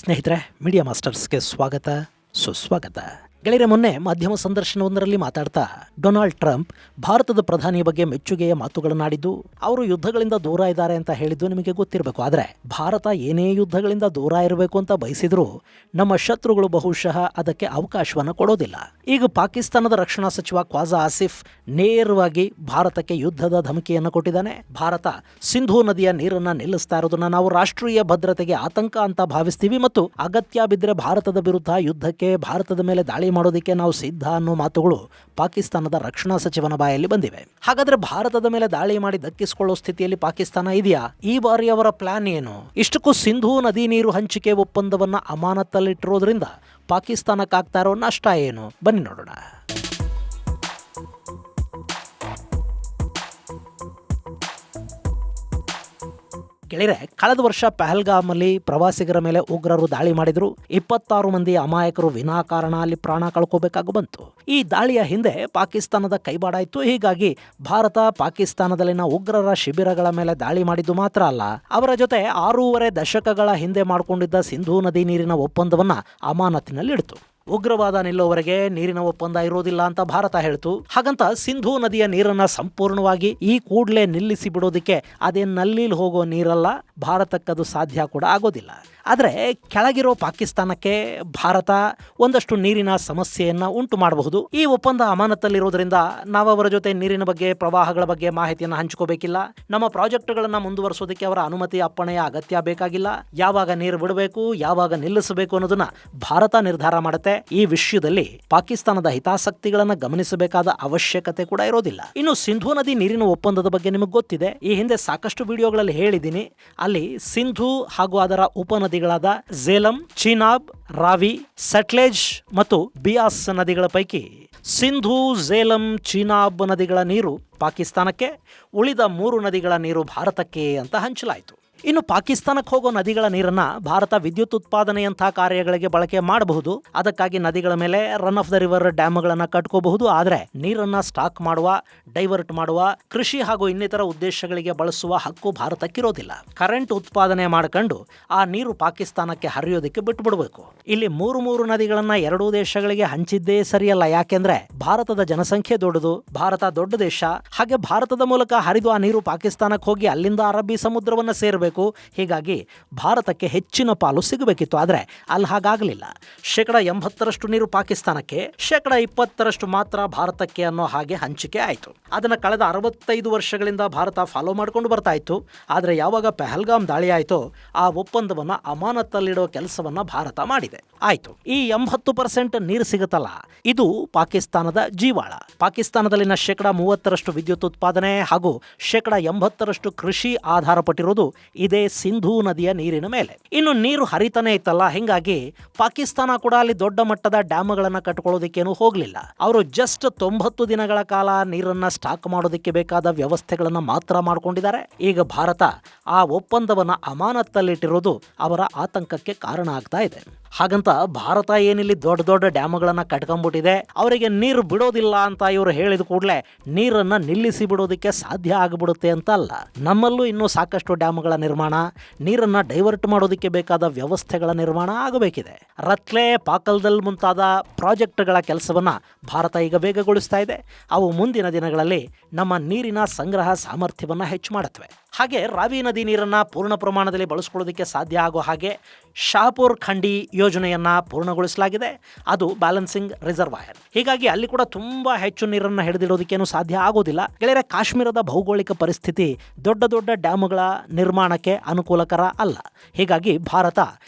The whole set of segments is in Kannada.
ಸ್ನೇಹಿತರೆ, ಮೀಡಿಯಾ ಮಾಸ್ಟರ್ಸ್ಗೆ ಸ್ವಾಗತ ಸುಸ್ವಾಗತ. ಗೆಳೆಯರೆ, ಮೊನ್ನೆ ಮಾಧ್ಯಮ ಸಂದರ್ಶನವೊಂದರಲ್ಲಿ ಮಾತಾಡ್ತಾ ಡೊನಾಲ್ಡ್ ಟ್ರಂಪ್ ಭಾರತದ ಪ್ರಧಾನಿಯ ಬಗ್ಗೆ ಮೆಚ್ಚುಗೆಯ ಮಾತುಗಳನ್ನಾಡಿದ್ದು, ಅವರು ಯುದ್ಧಗಳಿಂದ ದೂರ ಇದ್ದಾರೆ ಅಂತ ಹೇಳಿದ್ದು ನಿಮಗೆ ಗೊತ್ತಿರಬೇಕು. ಆದರೆ ಭಾರತ ಏನೇ ಯುದ್ಧಗಳಿಂದ ದೂರ ಇರಬೇಕು ಅಂತ ಬಯಸಿದ್ರು ನಮ್ಮ ಶತ್ರುಗಳು ಬಹುಶಃ ಅದಕ್ಕೆ ಅವಕಾಶವನ್ನು ಕೊಡೋದಿಲ್ಲ. ಈಗ ಪಾಕಿಸ್ತಾನದ ರಕ್ಷಣಾ ಸಚಿವ ಖ್ವಾಜಾ ಆಸಿಫ್ ನೇರವಾಗಿ ಭಾರತಕ್ಕೆ ಯುದ್ಧದ ಧಮಕಿಯನ್ನು ಕೊಟ್ಟಿದ್ದಾನೆ. ಭಾರತ ಸಿಂಧೂ ನದಿಯ ನೀರನ್ನ ನಿಲ್ಲಿಸ್ತಾ ಇರೋದನ್ನ ನಾವು ರಾಷ್ಟ್ರೀಯ ಭದ್ರತೆಗೆ ಆತಂಕ ಅಂತ ಭಾವಿಸ್ತೀವಿ ಮತ್ತು ಅಗತ್ಯ ಬಿದ್ದರೆ ಭಾರತದ ವಿರುದ್ಧ ಯುದ್ಧಕ್ಕೆ, ಭಾರತದ ಮೇಲೆ ದಾಳಿ ಮಾಡೋದಕ್ಕೆ ನಾವು ಸಿದ್ಧ ಅನ್ನೋ ಮಾತುಗಳು ಪಾಕಿಸ್ತಾನದ ರಕ್ಷಣಾ ಸಚಿವನ ಬಾಯಲ್ಲಿ ಬಂದಿವೆ. ಹಾಗಾದ್ರೆ ಭಾರತದ ಮೇಲೆ ದಾಳಿ ಮಾಡಿ ದಕ್ಕಿಸಿಕೊಳ್ಳೋ ಸ್ಥಿತಿಯಲ್ಲಿ ಪಾಕಿಸ್ತಾನ ಇದೆಯಾ? ಈ ಬಾರಿ ಅವರ ಪ್ಲಾನ್ ಏನು? ಇಷ್ಟಕ್ಕೂ ಸಿಂಧೂ ನದಿ ನೀರು ಹಂಚಿಕೆ ಒಪ್ಪಂದವನ್ನ ಅಮಾನತ್ತಲ್ಲಿಟ್ಟಿರೋದ್ರಿಂದ ಪಾಕಿಸ್ತಾನಕ್ಕಾಗ್ತಾ ಇರೋ ನಷ್ಟ ಏನು? ಬನ್ನಿ ನೋಡೋಣ. ಗೆಳೆಯರೆ, ಕಳೆದ ವರ್ಷ ಪಹಲ್ಗಾಮಲ್ಲಿ ಪ್ರವಾಸಿಗರ ಮೇಲೆ ಉಗ್ರರು ದಾಳಿ ಮಾಡಿದ್ರು. 26 ಮಂದಿ ಅಮಾಯಕರು ವಿನಾಕಾರಣ ಅಲ್ಲಿ ಪ್ರಾಣ ಕಳ್ಕೋಬೇಕಾಗಿ ಬಂತು. ಈ ದಾಳಿಯ ಹಿಂದೆ ಪಾಕಿಸ್ತಾನದ ಕೈವಾಡ ಇತ್ತು. ಹೀಗಾಗಿ ಭಾರತ ಪಾಕಿಸ್ತಾನದಲ್ಲಿನ ಉಗ್ರರ ಶಿಬಿರಗಳ ಮೇಲೆ ದಾಳಿ ಮಾಡಿದ್ದು ಮಾತ್ರ ಅಲ್ಲ, ಅವರ ಜೊತೆ 6.5 ದಶಕಗಳ ಹಿಂದೆ ಮಾಡಿಕೊಂಡಿದ್ದ ಸಿಂಧೂ ನದಿ ನೀರಿನ ಒಪ್ಪಂದವನ್ನ ಅಮಾನತಿನಲ್ಲಿಡ್ತು. ಉಗ್ರವಾದ ನಿಲ್ಲೋವರೆಗೆ ನೀರಿನ ಒಪ್ಪಂದ ಇರೋದಿಲ್ಲ ಅಂತ ಭಾರತ ಹೇಳ್ತು. ಹಾಗಂತ ಸಿಂಧೂ ನದಿಯ ನೀರನ್ನ ಸಂಪೂರ್ಣವಾಗಿ ಈ ಕೂಡಲೇ ನಿಲ್ಲಿಸಿ ಬಿಡೋದಕ್ಕೆ ಅದೇನು ನಲ್ಲಿಲಿ ಹೋಗೋ ನೀರಲ್ಲ, ಭಾರತಕ್ಕದು ಸಾಧ್ಯ ಕೂಡ ಆಗೋದಿಲ್ಲ. ಆದರೆ ಕೆಳಗಿರೋ ಪಾಕಿಸ್ತಾನಕ್ಕೆ ಭಾರತ ಒಂದಷ್ಟು ನೀರಿನ ಸಮಸ್ಯೆಯನ್ನ ಉಂಟು ಮಾಡಬಹುದು. ಈ ಒಪ್ಪಂದ ಅಮಾನತಲ್ಲಿರೋದ್ರಿಂದ ನಾವು ಅವರ ಜೊತೆ ನೀರಿನ ಬಗ್ಗೆ, ಪ್ರವಾಹಗಳ ಬಗ್ಗೆ ಮಾಹಿತಿಯನ್ನು ಹಂಚ್ಕೋಬೇಕಿಲ್ಲ. ನಮ್ಮ ಪ್ರಾಜೆಕ್ಟ್ಗಳನ್ನ ಮುಂದುವರಿಸೋದಕ್ಕೆ ಅವರ ಅನುಮತಿ, ಅಪ್ಪಣೆಯ ಅಗತ್ಯ ಬೇಕಾಗಿಲ್ಲ. ಯಾವಾಗ ನೀರು ಬಿಡಬೇಕು, ಯಾವಾಗ ನಿಲ್ಲಿಸಬೇಕು ಅನ್ನೋದನ್ನ ಭಾರತ ನಿರ್ಧಾರ ಮಾಡುತ್ತೆ. ಈ ವಿಷಯದಲ್ಲಿ ಪಾಕಿಸ್ತಾನದ ಹಿತಾಸಕ್ತಿಗಳನ್ನ ಗಮನಿಸಬೇಕಾದ ಅವಶ್ಯಕತೆ ಕೂಡ ಇರೋದಿಲ್ಲ. ಇನ್ನು ಸಿಂಧೂ ನದಿ ನೀರಿನ ಒಪ್ಪಂದದ ಬಗ್ಗೆ ನಿಮಗೆ ಗೊತ್ತಿದೆ. ಈ ಹಿಂದೆ ಸಾಕಷ್ಟು ವಿಡಿಯೋಗಳಲ್ಲಿ ಹೇಳಿದ್ದೀನಿ. ಅಲ್ಲಿ ಸಿಂಧೂ ಹಾಗೂ ಅದರ ಉಪನದಿಗಳಾದ ಝೇಲಂ, ಚೀನಾಬ್, ರಾವಿ, ಸಟ್ಲೇಜ್ ಮತ್ತು ಬಿಯಾಸ್ ನದಿಗಳ ಪೈಕಿ ಸಿಂಧೂ, ಝೇಲಂ, ಚೀನಾಬ್ ನದಿಗಳ ನೀರು ಪಾಕಿಸ್ತಾನಕ್ಕೆ, ಉಳಿದ 3 ನದಿಗಳ ನೀರು ಭಾರತಕ್ಕೆ ಅಂತ ಹಂಚಲಾಯಿತು. ಇನ್ನು ಪಾಕಿಸ್ತಾನಕ್ಕೆ ಹೋಗೋ ನದಿಗಳ ನೀರನ್ನ ಭಾರತ ವಿದ್ಯುತ್ ಉತ್ಪಾದನೆಯಂತಹ ಕಾರ್ಯಗಳಿಗೆ ಬಳಕೆ ಮಾಡಬಹುದು. ಅದಕ್ಕಾಗಿ ನದಿಗಳ ಮೇಲೆ ರನ್ ಆಫ್ ದ ರಿವರ್ ಡ್ಯಾಮ್ಗಳನ್ನು ಕಟ್ಕೋಬಹುದು. ಆದರೆ ನೀರನ್ನ ಸ್ಟಾಕ್ ಮಾಡುವ, ಡೈವರ್ಟ್ ಮಾಡುವ, ಕೃಷಿ ಹಾಗೂ ಇನ್ನಿತರ ಉದ್ದೇಶಗಳಿಗೆ ಬಳಸುವ ಹಕ್ಕು ಭಾರತಕ್ಕಿರೋದಿಲ್ಲ. ಕರೆಂಟ್ ಉತ್ಪಾದನೆ ಮಾಡ್ಕೊಂಡು ಆ ನೀರು ಪಾಕಿಸ್ತಾನಕ್ಕೆ ಹರಿಯೋದಕ್ಕೆ ಬಿಟ್ಬಿಡ್ಬೇಕು. ಇಲ್ಲಿ 3 ನದಿಗಳನ್ನ 2 ದೇಶಗಳಿಗೆ ಹಂಚಿದ್ದೇ ಸರಿಯಲ್ಲ. ಯಾಕೆಂದ್ರೆ ಭಾರತದ ಜನಸಂಖ್ಯೆ ದೊಡ್ಡದು, ಭಾರತ ದೊಡ್ಡ ದೇಶ. ಹಾಗೆ ಭಾರತದ ಮೂಲಕ ಹರಿದು ಆ ನೀರು ಪಾಕಿಸ್ತಾನಕ್ಕೆ ಹೋಗಿ ಅಲ್ಲಿಂದ ಅರಬ್ಬಿ ಸಮುದ್ರವನ್ನ ಸೇರಬೇಕು. ಹೀಗಾಗಿ ಭಾರತಕ್ಕೆ ಹೆಚ್ಚಿನ ಪಾಲು ಸಿಗಬೇಕಿತ್ತು. ಆದರೆ ಅಲ್ಲಿ ಹಾಗಾಗಲಿಲ್ಲ. 80% ನೀರು ಪಾಕಿಸ್ತಾನಕ್ಕೆ, 20% ಮಾತ್ರ ಭಾರತಕ್ಕೆ ಅನ್ನೋ ಹಾಗೆ ಹಂಚಿಕೆ ಆಯಿತು. ಅದನ್ನು ಕಳೆದ 65 ವರ್ಷಗಳಿಂದ ಭಾರತ ಫಾಲೋ ಮಾಡ್ಕೊಂಡು ಬರ್ತಾ ಇತ್ತು. ಆದರೆ ಯಾವಾಗ ಪಹಲ್ಗಾಮ್ ದಾಳಿ ಆಯಿತೋ ಆ ಒಪ್ಪಂದವನ್ನು ಅಮಾನತಲ್ಲಿಡೋ ಕೆಲಸವನ್ನ ಭಾರತ ಮಾಡಿದೆ. ಆಯಿತು, ಈ 80% ನೀರು ಸಿಗುತ್ತಲ್ಲ, ಇದು ಪಾಕಿಸ್ತಾನದ ಜೀವಾಳ. ಪಾಕಿಸ್ತಾನದಲ್ಲಿನ 30% ವಿದ್ಯುತ್ ಉತ್ಪಾದನೆ ಹಾಗೂ 80% ಕೃಷಿ ಆಧಾರಪಟ್ಟಿರೋದು ಇದೇ ಸಿಂಧೂ ನದಿಯ ನೀರಿನ ಮೇಲೆ. ಇನ್ನು ನೀರು ಹರಿತಾನೆ ಇತ್ತಲ್ಲ, ಹಿಂಗಾಗಿ ಪಾಕಿಸ್ತಾನ ಕೂಡ ಅಲ್ಲಿ ದೊಡ್ಡ ಮಟ್ಟದ ಡ್ಯಾಮ್ಗಳನ್ನು ಕಟ್ಕೊಳ್ಳೋದಕ್ಕೇನು ಹೋಗಲಿಲ್ಲ. ಅವರು ಜಸ್ಟ್ 90 ದಿನಗಳ ಕಾಲ ನೀರನ್ನ ಸ್ಟಾಕ್ ಮಾಡೋದಕ್ಕೆ ಬೇಕಾದ ವ್ಯವಸ್ಥೆಗಳನ್ನು ಮಾತ್ರ ಮಾಡ್ಕೊಂಡಿದ್ದಾರೆ. ಈಗ ಭಾರತ ಆ ಒಪ್ಪಂದವನ್ನು ಅಮಾನತಲ್ಲಿಟ್ಟಿರೋದು ಅವರ ಆತಂಕಕ್ಕೆ ಕಾರಣ ಆಗ್ತಾ ಇದೆ. ಹಾಗಂತ ಭಾರತ ಏನಿಲ್ಲಿ ದೊಡ್ಡ ಡ್ಯಾಮ್ಗಳನ್ನು ಕಟ್ಕೊಂಡ್ಬಿಟ್ಟಿದೆ, ಅವರಿಗೆ ನೀರು ಬಿಡೋದಿಲ್ಲ ಅಂತ ಇವರು ಹೇಳಿದ ಕೂಡಲೇ ನೀರನ್ನು ನಿಲ್ಲಿಸಿ ಬಿಡೋದಕ್ಕೆ ಸಾಧ್ಯ ಆಗಿಬಿಡುತ್ತೆ ಅಂತ ಅಲ್ಲ. ನಮ್ಮಲ್ಲೂ ಇನ್ನೂ ಸಾಕಷ್ಟು ಡ್ಯಾಮ್ಗಳ ನಿರ್ಮಾಣ, ನೀರನ್ನು ಡೈವರ್ಟ್ ಮಾಡೋದಕ್ಕೆ ಬೇಕಾದ ವ್ಯವಸ್ಥೆಗಳ ನಿರ್ಮಾಣ ಆಗಬೇಕಿದೆ. ರತ್ಲೆ, ಪಾಕಲ್ದಲ್ ಮುಂತಾದ ಪ್ರಾಜೆಕ್ಟ್ಗಳ ಕೆಲಸವನ್ನು ಭಾರತ ಈಗ ವೇಗಗೊಳಿಸ್ತಾ ಇದೆ. ಅವು ಮುಂದಿನ ದಿನಗಳಲ್ಲಿ ನಮ್ಮ ನೀರಿನ ಸಂಗ್ರಹ ಸಾಮರ್ಥ್ಯವನ್ನು ಹೆಚ್ಚು ಮಾಡುತ್ತವೆ. ಹಾಗೆ ರಾವಿ ನದಿ ನೀರನ್ನು ಪೂರ್ಣ ಪ್ರಮಾಣದಲ್ಲಿ ಬಳಸ್ಕೊಳ್ಳೋದಕ್ಕೆ ಸಾಧ್ಯ ಆಗೋ ಹಾಗೆ ಶಾಪುರ್ ಖಂಡಿ ಯೋಜನೆಯನ್ನು ಪೂರ್ಣಗೊಳಿಸಲಾಗಿದೆ. ಅದು ಬ್ಯಾಲೆನ್ಸಿಂಗ್ ರಿಸರ್ವಾಯರ್. ಹೀಗಾಗಿ ಅಲ್ಲಿ ಕೂಡ ತುಂಬ ಹೆಚ್ಚು ನೀರನ್ನು ಹಿಡಿದಿಡೋದಕ್ಕೇನು ಸಾಧ್ಯ ಆಗೋದಿಲ್ಲ. ಗೆಳೆಯರೆ, ಕಾಶ್ಮೀರದ ಭೌಗೋಳಿಕ ಪರಿಸ್ಥಿತಿ ದೊಡ್ಡ ಡ್ಯಾಮ್ಗಳ ನಿರ್ಮಾಣಕ್ಕೆ ಅನುಕೂಲಕರ ಅಲ್ಲ. ಹೀಗಾಗಿ ಭಾರತ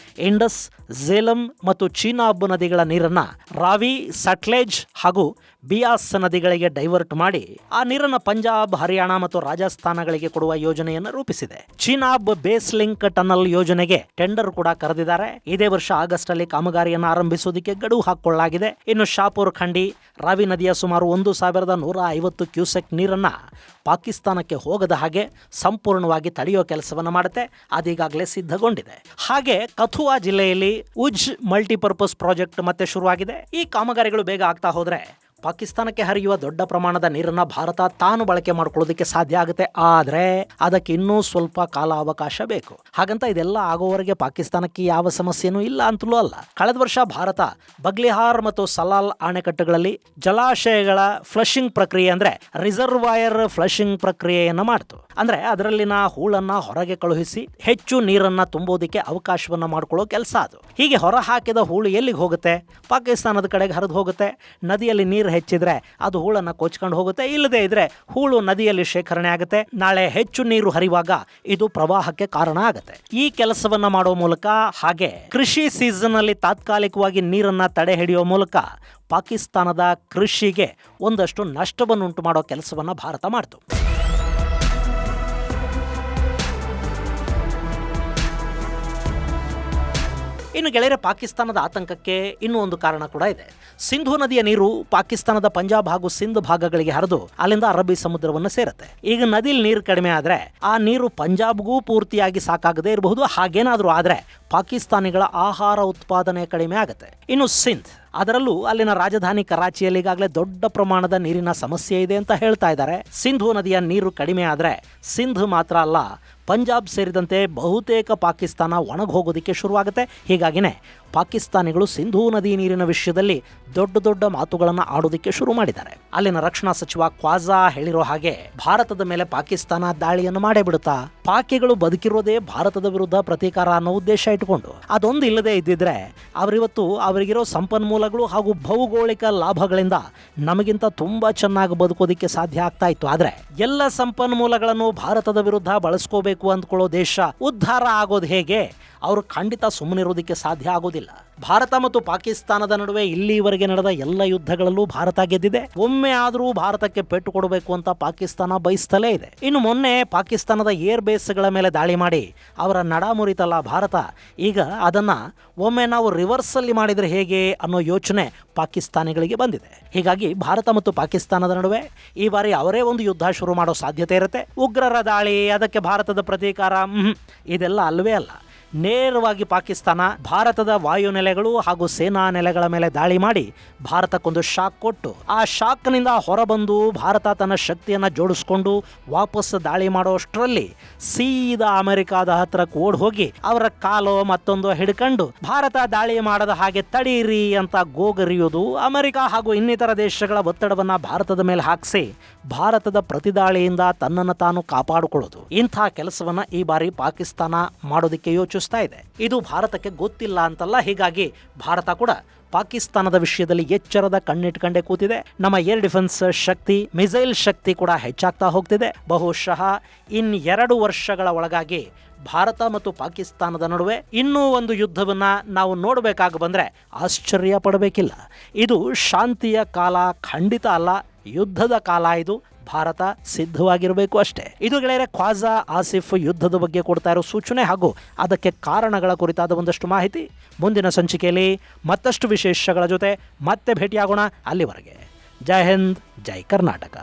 ಇಂಡಸ್, ಝೇಲಂ ಮತ್ತು ಚೀನಾಬ್ ನದಿಗಳ ನೀರನ್ನು ರಾವಿ, ಸಟ್ಲೇಜ್ ಹಾಗೂ ಬಿಯಾಸ್ ನದಿಗಳಿಗೆ ಡೈವರ್ಟ್ ಮಾಡಿ ಆ ನೀರನ್ನು ಪಂಜಾಬ್, ಹರಿಯಾಣ ಮತ್ತು ರಾಜಸ್ಥಾನಗಳಿಗೆ ಕೊಡುವ ಯೋಜನೆಯನ್ನು ರೂಪಿಸಿದೆ. ಚೀನಾಬ್ ಬೇಸ್ ಲಿಂಕ್ ಟನಲ್ ಯೋಜನೆಗೆ ಟೆಂಡರ್ ಕೂಡ ಕರೆದಿದ್ದಾರೆ. ಇದೇ ವರ್ಷ ಆಗಸ್ಟ್ ಅಲ್ಲಿ ಕಾಮಗಾರಿಯನ್ನು ಆರಂಭಿಸುವುದಕ್ಕೆ ಗಡುವು ಹಾಕಿಕೊಳ್ಳಲಾಗಿದೆ. ಇನ್ನು ಶಾಪುರ್ ಖಂಡಿ, ರಾವಿ ನದಿಯ ಸುಮಾರು 1150 ಕ್ಯೂಸೆಕ್ ನೀರನ್ನ ಪಾಕಿಸ್ತಾನಕ್ಕೆ ಹೋಗದ ಹಾಗೆ ಸಂಪೂರ್ಣವಾಗಿ ತಡೆಯೋ ಕೆಲಸವನ್ನು ಮಾಡುತ್ತೆ. ಅದೀಗಾಗಲೇ ಸಿದ್ಧಗೊಂಡಿದೆ. ಹಾಗೆ ಕಥುವಾ ಜಿಲ್ಲೆಯಲ್ಲಿ ಉಜ್ ಮಲ್ಟಿಪರ್ಪಸ್ ಪ್ರಾಜೆಕ್ಟ್ ಮತ್ತೆ ಶುರುವಾಗಿದೆ. ಈ ಕಾಮಗಾರಿಗಳು ಬೇಗ ಆಗ್ತಾ ಹೋದ್ರೆ ಪಾಕಿಸ್ತಾನಕ್ಕೆ ಹರಿಯುವ ದೊಡ್ಡ ಪ್ರಮಾಣದ ನೀರನ್ನ ಭಾರತ ತಾನು ಬಳಕೆ ಮಾಡ್ಕೊಳ್ಳೋದಕ್ಕೆ ಸಾಧ್ಯ ಆಗುತ್ತೆ. ಆದ್ರೆ ಅದಕ್ಕೆ ಇನ್ನೂ ಸ್ವಲ್ಪ ಕಾಲಾವಕಾಶ ಬೇಕು. ಹಾಗಂತ ಇದೆಲ್ಲ ಆಗೋವರೆಗೆ ಪಾಕಿಸ್ತಾನಕ್ಕೆ ಯಾವ ಸಮಸ್ಯೆನೂ ಇಲ್ಲ ಅಂತಲೂ ಅಲ್ಲ. ಕಳೆದ ವರ್ಷ ಭಾರತ ಬಗ್ಲಿಹಾರ್ ಮತ್ತು ಸಲಾಲ್ ಅಣೆಕಟ್ಟುಗಳಲ್ಲಿ ಜಲಾಶಯಗಳ ಫ್ಲಶಿಂಗ್ ಪ್ರಕ್ರಿಯೆ ಅಂದ್ರೆ ರಿಸರ್ವಾಯರ್ ಫ್ಲಶಿಂಗ್ ಪ್ರಕ್ರಿಯೆಯನ್ನ ಮಾಡ್ತು. ಅಂದ್ರೆ ಅದರಲ್ಲಿನ ಹೂಳನ್ನ ಹೊರಗೆ ಕಳುಹಿಸಿ ಹೆಚ್ಚು ನೀರನ್ನ ತುಂಬೋದಿಕ್ಕೆ ಅವಕಾಶವನ್ನ ಮಾಡ್ಕೊಳ್ಳೋ ಕೆಲಸ ಅದು. ಹೀಗೆ ಹೊರ ಹಾಕಿದ ಹೂಳು ಎಲ್ಲಿಗೆ ಹೋಗುತ್ತೆ? ಪಾಕಿಸ್ತಾನದ ಕಡೆಗೆ ಹರಿದು ಹೋಗುತ್ತೆ. ನದಿಯಲ್ಲಿ ನೀರು ಹೆಚ್ಚಿದ್ರೆ ಅದು ಹೂಳನ್ನ ಕೊಚ್ಕೊಂಡು ಹೋಗುತ್ತೆ. ಇಲ್ಲದೆ ಇದ್ರೆ ಹೂಳು ನದಿಯಲ್ಲಿ ಶೇಖರಣೆ ಆಗುತ್ತೆ. ನಾಳೆ ಹೆಚ್ಚು ನೀರು ಹರಿವಾಗ ಇದು ಪ್ರವಾಹಕ್ಕೆ ಕಾರಣ ಆಗುತ್ತೆ. ಈ ಕೆಲಸವನ್ನ ಮಾಡೋ ಮೂಲಕ ಹಾಗೆ ಕೃಷಿ ಸೀಸನ್ ಅಲ್ಲಿ ತಾತ್ಕಾಲಿಕವಾಗಿ ನೀರನ್ನ ತಡೆ ಹಿಡಿಯೋ ಮೂಲಕ ಪಾಕಿಸ್ತಾನದ ಕೃಷಿಗೆ ಒಂದಷ್ಟು ನಷ್ಟವನ್ನುಂಟು ಮಾಡೋ ಕೆಲಸವನ್ನ ಭಾರತ ಮಾಡ್ತು. ಇನ್ನು ಗೆಳೆಯರೆ, ಪಾಕಿಸ್ತಾನದ ಆತಂಕಕ್ಕೆ ಇನ್ನೂ ಒಂದು ಕಾರಣ ಕೂಡ ಇದೆ. ಸಿಂಧೂ ನದಿಯ ನೀರು ಪಾಕಿಸ್ತಾನದ ಪಂಜಾಬ್ ಹಾಗೂ ಸಿಂಧ್ ಭಾಗಗಳಿಗೆ ಹರಿದು ಅಲ್ಲಿಂದ ಅರಬ್ಬಿ ಸಮುದ್ರವನ್ನು ಸೇರುತ್ತೆ. ಈಗ ನದಿಯಲ್ಲಿ ನೀರು ಕಡಿಮೆ ಆದ್ರೆ ಆ ನೀರು ಪಂಜಾಬ್ಗೂ ಪೂರ್ತಿಯಾಗಿ ಸಾಕಾಗದೇ ಇರಬಹುದು. ಹಾಗೇನಾದ್ರೂ ಆದ್ರೆ ಪಾಕಿಸ್ತಾನಿಗಳ ಆಹಾರ ಉತ್ಪಾದನೆ ಕಡಿಮೆ ಆಗುತ್ತೆ. ಇನ್ನು ಸಿಂಧ್, ಅದರಲ್ಲೂ ಅಲ್ಲಿನ ರಾಜಧಾನಿ ಕರಾಚಿಯಲ್ಲಿ ಈಗಾಗಲೇ ದೊಡ್ಡ ಪ್ರಮಾಣದ ನೀರಿನ ಸಮಸ್ಯೆ ಇದೆ ಅಂತ ಹೇಳ್ತಾ ಇದ್ದಾರೆ. ಸಿಂಧೂ ನದಿಯ ನೀರು ಕಡಿಮೆ ಆದ್ರೆ ಸಿಂಧ್ ಮಾತ್ರ ಅಲ್ಲ, ಪಂಜಾಬ್ ಸೇರಿದಂತೆ ಬಹುತೇಕ ಪಾಕಿಸ್ತಾನ ಒಣಗಿ ಹೋಗೋದಕ್ಕೆ ಶುರುವಾಗುತ್ತೆ. ಹೀಗಾಗಿನೇ ಪಾಕಿಸ್ತಾನಿಗಳು ಸಿಂಧೂ ನದಿ ನೀರಿನ ವಿಷಯದಲ್ಲಿ ದೊಡ್ಡ ದೊಡ್ಡ ಮಾತುಗಳನ್ನು ಆಡೋದಕ್ಕೆ ಶುರು ಮಾಡಿದ್ದಾರೆ. ಅಲ್ಲಿನ ರಕ್ಷಣಾ ಸಚಿವ ಖ್ವಾಜಾ ಹೇಳಿರೋ ಹಾಗೆ ಭಾರತದ ಮೇಲೆ ಪಾಕಿಸ್ತಾನ ದಾಳಿಯನ್ನು ಮಾಡೇ ಬಿಡುತ್ತಾ. ಪಾಕಿಗಳು ಬದುಕಿರೋದೇ ಭಾರತದ ವಿರುದ್ಧ ಪ್ರತೀಕಾರ ಅನ್ನೋ ಉದ್ದೇಶ ಇಟ್ಕೊಂಡು. ಅದೊಂದು ಇಲ್ಲದೆ ಇದ್ದಿದ್ರೆ ಅವರಿವತ್ತು ಅವರಿಗಿರೋ ಸಂಪನ್ಮೂಲಗಳು ಹಾಗೂ ಭೌಗೋಳಿಕ ಲಾಭಗಳಿಂದ ನಮಗಿಂತ ತುಂಬಾ ಚೆನ್ನಾಗಿ ಬದುಕೋದಿಕ್ಕೆ ಸಾಧ್ಯ ಆಗ್ತಾ ಇತ್ತು. ಆದ್ರೆ ಎಲ್ಲ ಸಂಪನ್ಮೂಲಗಳನ್ನು ಭಾರತದ ವಿರುದ್ಧ ಬಳಸ್ಕೋಬೇಕು ಅಂದ್ಕೊಳ್ಳೋ ದೇಶ ಉದ್ಧಾರ ಆಗೋದು ಹೇಗೆ? ಅವರು ಖಂಡಿತ ಸುಮ್ಮನಿರೋದಕ್ಕೆ ಸಾಧ್ಯ ಆಗೋದಿಲ್ಲ. ಭಾರತ ಮತ್ತು ಪಾಕಿಸ್ತಾನದ ನಡುವೆ ಇಲ್ಲಿವರೆಗೆ ನಡೆದ ಎಲ್ಲ ಯುದ್ಧಗಳಲ್ಲೂ ಭಾರತ ಗೆದ್ದಿದೆ. ಒಮ್ಮೆ ಆದರೂ ಭಾರತಕ್ಕೆ ಪೆಟ್ಟು ಕೊಡಬೇಕು ಅಂತ ಪಾಕಿಸ್ತಾನ ಬಯಸ್ತಲೇ ಇದೆ. ಇನ್ನು ಮೊನ್ನೆ ಪಾಕಿಸ್ತಾನದ ಏರ್ ಬೇಸ್ಗಳ ಮೇಲೆ ದಾಳಿ ಮಾಡಿ ಅವರ ನಡ ಮುರಿತಲ್ಲ ಭಾರತ. ಈಗ ಅದನ್ನ ಒಮ್ಮೆ ನಾವು ರಿವರ್ಸ್ ಅಲ್ಲಿ ಮಾಡಿದ್ರೆ ಹೇಗೆ ಅನ್ನೋ ಯೋಚನೆ ಪಾಕಿಸ್ತಾನಿಗಳಿಗೆ ಬಂದಿದೆ. ಹೀಗಾಗಿ ಭಾರತ ಮತ್ತು ಪಾಕಿಸ್ತಾನದ ನಡುವೆ ಈ ಬಾರಿ ಅವರೇ ಒಂದು ಯುದ್ಧ ಶುರು ಮಾಡೋ ಸಾಧ್ಯತೆ ಇರುತ್ತೆ. ಉಗ್ರರ ದಾಳಿ, ಅದಕ್ಕೆ ಭಾರತದ ಪ್ರತೀಕಾರ, ಇದೆಲ್ಲ ಅಲ್ವೇ ಅಲ್ಲ. ನೇರವಾಗಿ ಪಾಕಿಸ್ತಾನ ಭಾರತದ ವಾಯುನೆಲೆಗಳು ಹಾಗೂ ಸೇನಾ ನೆಲೆಗಳ ಮೇಲೆ ದಾಳಿ ಮಾಡಿ ಭಾರತಕ್ಕೊಂದು ಶಾಕ್ ಕೊಟ್ಟು ಆ ಶಾಕ್ನಿಂದ ಹೊರಬಂದು ಭಾರತ ತನ್ನ ಶಕ್ತಿಯನ್ನು ಜೋಡಿಸ್ಕೊಂಡು ವಾಪಸ್ ದಾಳಿ ಮಾಡೋಷ್ಟರಲ್ಲಿ ಸೀದಾ ಅಮೆರಿಕಾದ ಹತ್ರಕ್ಕೆ ಓಡ್ ಹೋಗಿ ಅವರ ಕಾಲೋ ಮತ್ತೊಂದು ಹಿಡ್ಕೊಂಡು ಭಾರತ ದಾಳಿ ಮಾಡದ ಹಾಗೆ ತಡೀರಿ ಅಂತ ಗೋಗರಿಯೋದು, ಅಮೆರಿಕ ಹಾಗೂ ಇನ್ನಿತರ ದೇಶಗಳ ಒತ್ತಡವನ್ನ ಭಾರತದ ಮೇಲೆ ಹಾಕಿಸಿ ಭಾರತದ ಪ್ರತಿದಾಳಿಯಿಂದ ತನ್ನನ್ನು ತಾನು ಕಾಪಾಡಿಕೊಳ್ಳೋದು. ಇಂಥ ಕೆಲಸವನ್ನ ಈ ಬಾರಿ ಪಾಕಿಸ್ತಾನ ಮಾಡೋದಕ್ಕೆ ಯೋಚಿಸ್ತಾ ಇದೆ. ಇದು ಭಾರತಕ್ಕೆ ಗೊತ್ತಿಲ್ಲ ಅಂತಲ್ಲ. ಹೀಗಾಗಿ ಭಾರತ ಕೂಡ ಪಾಕಿಸ್ತಾನದ ವಿಷಯದಲ್ಲಿ ಎಚ್ಚರದ ಕಣ್ಣಿಟ್ಕೊಂಡೇ ಕೂತಿದೆ. ನಮ್ಮ ಏರ್ ಡಿಫೆನ್ಸ್ ಶಕ್ತಿ, ಮಿಸೈಲ್ ಶಕ್ತಿ ಕೂಡ ಹೆಚ್ಚಾಗ್ತಾ ಹೋಗ್ತಿದೆ. ಬಹುಶಃ 2 ವರ್ಷಗಳ ಒಳಗಾಗಿ ಭಾರತ ಮತ್ತು ಪಾಕಿಸ್ತಾನದ ನಡುವೆ ಇನ್ನೂ ಒಂದು ಯುದ್ಧವನ್ನ ನಾವು ನೋಡಬೇಕಾಗಿ ಬಂದ್ರೆ ಆಶ್ಚರ್ಯ ಪಡಬೇಕಿಲ್ಲ. ಇದು ಶಾಂತಿಯ ಕಾಲ ಖಂಡಿತ ಅಲ್ಲ, ಯುದ್ಧದ ಕಾಲ. ಇದು ಭಾರತ ಸಿದ್ಧವಾಗಿರಬೇಕು ಅಷ್ಟೇ. ಇದು ಗೆಳೆಯರೆ ಖ್ವಾಜಾ ಆಸಿಫ್ ಯುದ್ಧದ ಬಗ್ಗೆ ಕೊಡ್ತಾ ಇರೋ ಸೂಚನೆ ಹಾಗೂ ಅದಕ್ಕೆ ಕಾರಣಗಳ ಕುರಿತಾದ ಒಂದಷ್ಟು ಮಾಹಿತಿ. ಮುಂದಿನ ಸಂಚಿಕೆಯಲ್ಲಿ ಮತ್ತಷ್ಟು ವಿಶೇಷಗಳ ಜೊತೆ ಮತ್ತೆ ಭೇಟಿಯಾಗೋಣ. ಅಲ್ಲಿವರೆಗೆ ಜೈ ಹಿಂದ್, ಜೈ ಕರ್ನಾಟಕ.